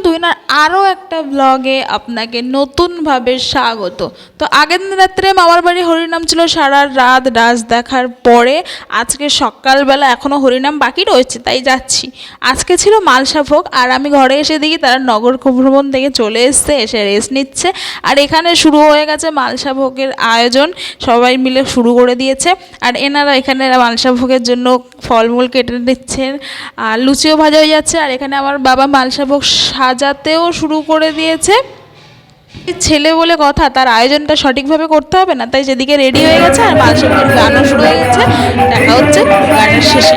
তুহিনার আরও একটা ব্লগে আপনাকে নতুনভাবে স্বাগত। তো আগের দিন রাত্রে মামার বাড়ি হরিনাম ছিল, সারা রাত ডান্স দেখার পরে আজকে সকালবেলা এখনও হরিনাম বাকি রয়েছে, তাই যাচ্ছি। আজকে ছিল মালসাভোগ, আর আমি ঘরে এসে দেখি তারা নগর ভ্রমণ থেকে চলে এসছে, এসে রেস্ট নিচ্ছে। আর এখানে শুরু হয়ে গেছে মালসাভোগের আয়োজন, সবাই মিলে শুরু করে দিয়েছে। আর এনারা এখানে মালসাভোগের জন্য ফলমূল কেটে নিচ্ছেন, আর লুচিও ভাজা হয়ে যাচ্ছে। আর এখানে আমার বাবা মালসাভোগ সাজাতেও শুরু করে দিয়েছে। ছেলে বলে কথা, তার আয়োজনটা সঠিকভাবে করতে হবে না, তাই যেদিকে রেডি হয়ে গেছে। আর মালসাভোগের গানও শুরু হয়ে গেছে, দেখা হচ্ছে গানের শেষে।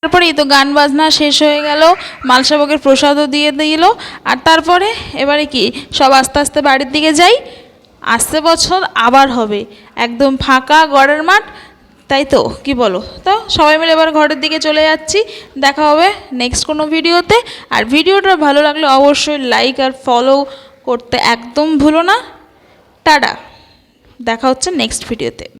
তারপরেই তো গান বাজনা শেষ হয়ে গেল, মালসাভোগের প্রসাদও দিয়ে দিল। আর তারপরে এবারে কি সব আস্তে আস্তে বাড়ির দিকে যাই। আসছে বছর আবার হবে একদম ফাঁকা গড়ের মাঠ, তাই তো কি বলো? তো সবাই মিলে এবার ঘরের দিকে চলে যাচ্ছি। দেখা হবে নেক্সট কোনো ভিডিওতে। আর ভিডিওটা ভালো লাগলে অবশ্যই লাইক আর ফলো করতে একদম ভুলো না। টাটা, দেখা হচ্ছে নেক্সট ভিডিওতে।